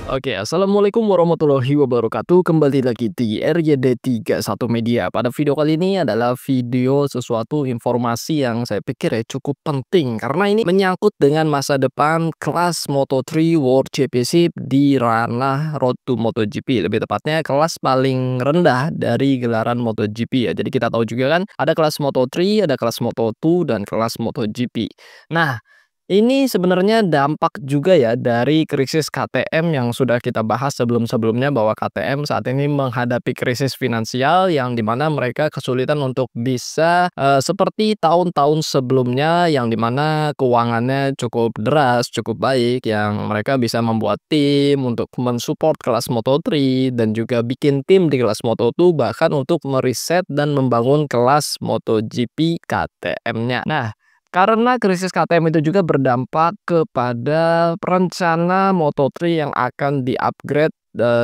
Oke, assalamualaikum warahmatullahi wabarakatuh. Kembali lagi di RYD31 Media. Pada video kali ini adalah video sesuatu informasi yang saya pikir ya cukup penting karena ini menyangkut dengan masa depan kelas Moto3 World Championship di ranah Road to MotoGP. Lebih tepatnya kelas paling rendah dari gelaran MotoGP ya. Jadi kita tahu juga kan ada kelas Moto3, ada kelas Moto2 dan kelas MotoGP. Nah, ini sebenarnya dampak juga ya dari krisis KTM yang sudah kita bahas sebelum-sebelumnya bahwa KTM saat ini menghadapi krisis finansial yang dimana mereka kesulitan untuk bisa seperti tahun-tahun sebelumnya yang dimana keuangannya cukup deras, cukup baik yang mereka bisa membuat tim untuk mensupport kelas Moto3 dan juga bikin tim di kelas Moto2 bahkan untuk meriset dan membangun kelas MotoGP KTM-nya. Nah, karena krisis KTM itu juga berdampak kepada rencana Moto3 yang akan di-upgrade,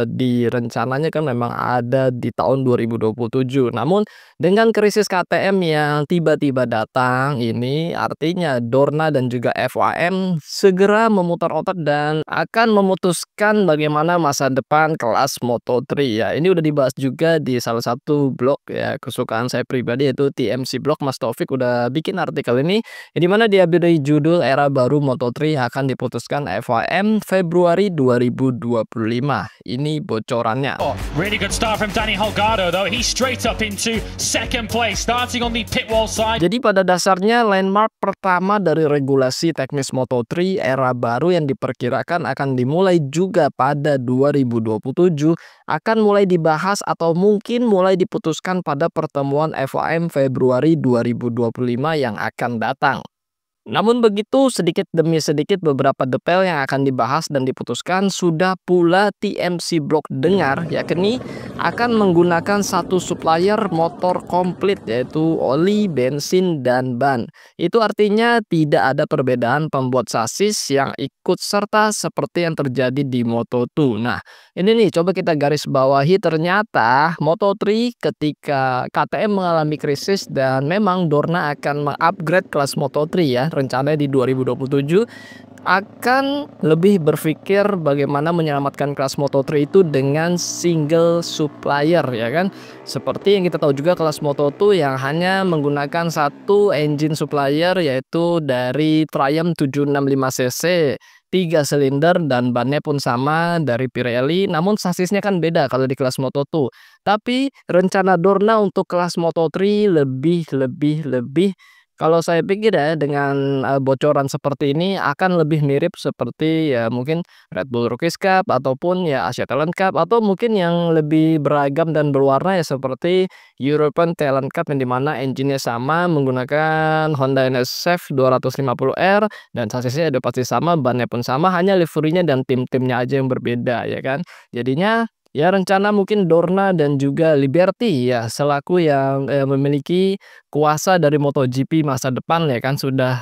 di rencananya kan memang ada di tahun 2027. Namun dengan krisis KTM yang tiba-tiba datang ini artinya Dorna dan juga FIM segera memutar otak dan akan memutuskan bagaimana masa depan kelas Moto3 ya. Ini udah dibahas juga di salah satu blog ya kesukaan saya pribadi yaitu TMC Blog. Mas Taufik udah bikin artikel ini yang dimana dia beri judul era baru Moto3 akan diputuskan FIM Februari 2025. Ini bocorannya. Really good start from Danny Holgado though. He's straight up into second place, starting on the pit wall side. Jadi pada dasarnya landmark pertama dari regulasi teknis Moto3 era baru yang diperkirakan akan dimulai juga pada 2027 akan mulai dibahas atau mungkin mulai diputuskan pada pertemuan FIM Februari 2025 yang akan datang. Namun begitu, sedikit demi sedikit beberapa detail yang akan dibahas dan diputuskan sudah pula TMC Blog dengar, yakni akan menggunakan satu supplier motor komplit yaitu oli, bensin, dan ban. Itu artinya tidak ada perbedaan pembuat sasis yang ikut serta seperti yang terjadi di Moto2. Nah, ini nih coba kita garis bawahi ternyata Moto3 ketika KTM mengalami krisis dan memang Dorna akan mengupgrade kelas Moto3 ya. Rencananya di 2027 akan lebih berpikir bagaimana menyelamatkan kelas Moto3 itu dengan single supplier ya kan. Seperti yang kita tahu juga kelas Moto2 yang hanya menggunakan satu engine supplier yaitu dari Triumph 765cc 3 silinder dan bannya pun sama dari Pirelli, namun sasisnya kan beda kalau di kelas Moto2. Tapi rencana Dorna untuk kelas Moto3 lebih kalau saya pikir ya dengan bocoran seperti ini akan lebih mirip seperti ya mungkin Red Bull Rookies Cup ataupun ya Asia Talent Cup atau mungkin yang lebih beragam dan berwarna ya seperti European Talent Cup yang dimana engine-nya sama menggunakan Honda NSF 250R dan sasisnya udah pasti sama, bannya pun sama, hanya liverinya dan tim-timnya aja yang berbeda ya kan. Jadinya ya rencana mungkin Dorna dan juga Liberty ya selaku yang memiliki kuasa dari MotoGP masa depan ya kan sudah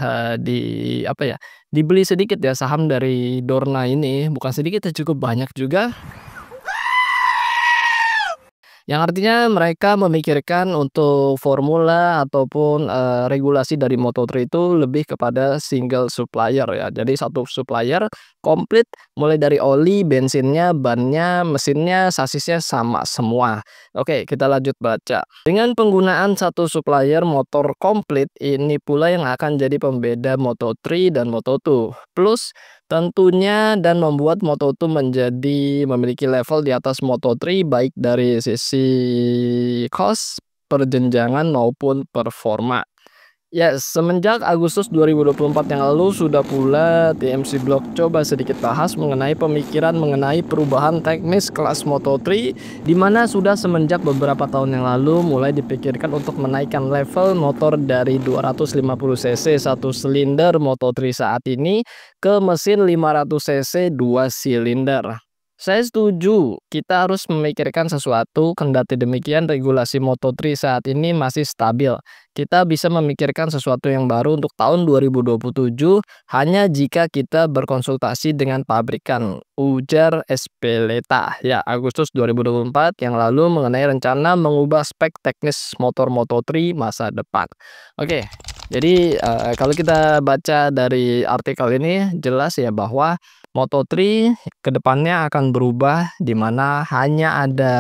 dibeli sedikit ya saham dari Dorna ini, bukan sedikit ya cukup banyak juga. Yang artinya mereka memikirkan untuk formula ataupun regulasi dari Moto3 itu lebih kepada single supplier ya. Jadi satu supplier komplit mulai dari oli, bensinnya, bannya, mesinnya, sasisnya sama semua. Oke, kita lanjut baca. Dengan penggunaan satu supplier motor komplit ini pula yang akan jadi pembeda Moto3 dan Moto2. Plus tentunya dan membuat Moto2 menjadi memiliki level di atas Moto3 baik dari sisi cost, perjenjangan maupun performa. Ya, semenjak Agustus 2024 yang lalu sudah pula TMC Blog coba sedikit bahas mengenai pemikiran mengenai perubahan teknis kelas Moto3 di mana sudah semenjak beberapa tahun yang lalu mulai dipikirkan untuk menaikkan level motor dari 250cc 1 silinder Moto3 saat ini ke mesin 500cc 2 silinder. Saya setuju, kita harus memikirkan sesuatu, kendati demikian regulasi Moto3 saat ini masih stabil. Kita bisa memikirkan sesuatu yang baru untuk tahun 2027 hanya jika kita berkonsultasi dengan pabrikan, ujar Espeleta ya Agustus 2024 yang lalu mengenai rencana mengubah spek teknis motor Moto3 masa depan. Oke, jadi kalau kita baca dari artikel ini jelas ya bahwa Moto3 kedepannya akan berubah di mana hanya ada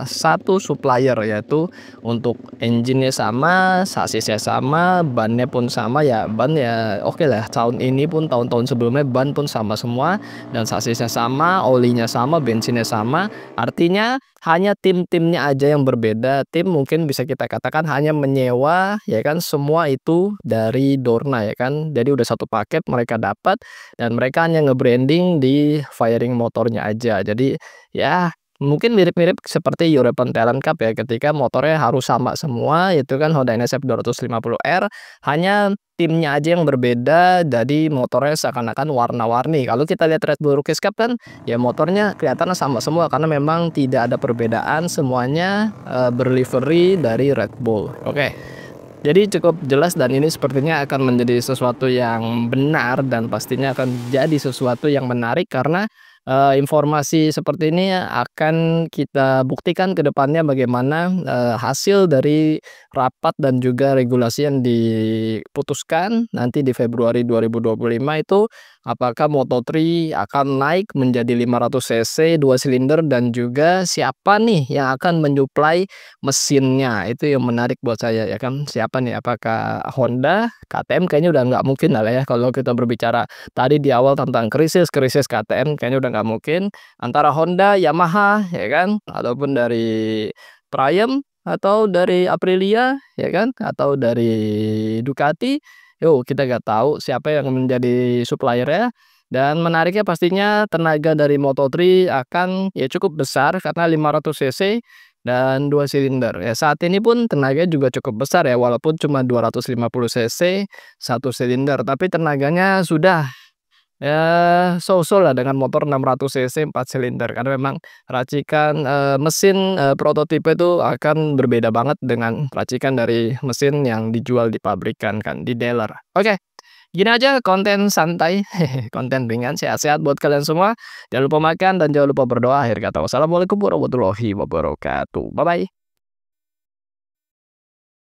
satu supplier, yaitu untuk engine-nya sama, sassisnya sama, bannya pun sama. Ya ban ya oke lah, tahun ini pun tahun-tahun sebelumnya ban pun sama semua, dan sassisnya sama, olinya sama, bensinnya sama. Artinya hanya tim-timnya aja yang berbeda. Tim mungkin bisa kita katakan hanya menyewa, ya kan, semua itu dari Dorna, ya kan. Jadi udah satu paket mereka dapat, dan mereka hanya nge-branding di fairing motornya aja. Jadi ya mungkin mirip-mirip seperti European Talent Cup ya, ketika motornya harus sama semua, itu kan Honda NSF 250R, hanya timnya aja yang berbeda, jadi motornya seakan-akan warna-warni. Kalau kita lihat Red Bull Rookies Cup kan, ya motornya kelihatannya sama semua karena memang tidak ada perbedaan, semuanya berlivery dari Red Bull. Oke. Jadi cukup jelas, dan ini sepertinya akan menjadi sesuatu yang benar dan pastinya akan jadi sesuatu yang menarik karena informasi seperti ini akan kita buktikan ke depannya bagaimana hasil dari rapat dan juga regulasi yang diputuskan nanti di Februari 2025 itu, apakah Moto3 akan naik menjadi 500 cc 2 silinder, dan juga siapa nih yang akan menyuplai mesinnya. Itu yang menarik buat saya, ya kan, siapa nih, apakah Honda, KTM kayaknya udah nggak mungkin lah ya kalau kita berbicara tadi di awal tentang krisis KTM kayaknya udah nggak mungkin. Antara Honda, Yamaha, ya kan, ataupun dari Prime, atau dari Aprilia, ya kan, atau dari Ducati. Yo, kita nggak tahu siapa yang menjadi supplier-nya. Dan menariknya pastinya tenaga dari Moto3 akan ya cukup besar karena 500 cc dan 2 silinder. Ya saat ini pun tenaganya juga cukup besar ya, walaupun cuma 250 cc 1 silinder, tapi tenaganya sudah ya so-so lah dengan motor 600 cc 4 silinder, karena memang racikan mesin prototipe itu akan berbeda banget dengan racikan dari mesin yang dijual di pabrikan kan, di dealer. Oke. Gini aja konten santai, konten ringan, sehat-sehat buat kalian semua. Jangan lupa makan dan jangan lupa berdoa. Akhir kata, wassalamualaikum warahmatullahi wabarakatuh. Bye bye.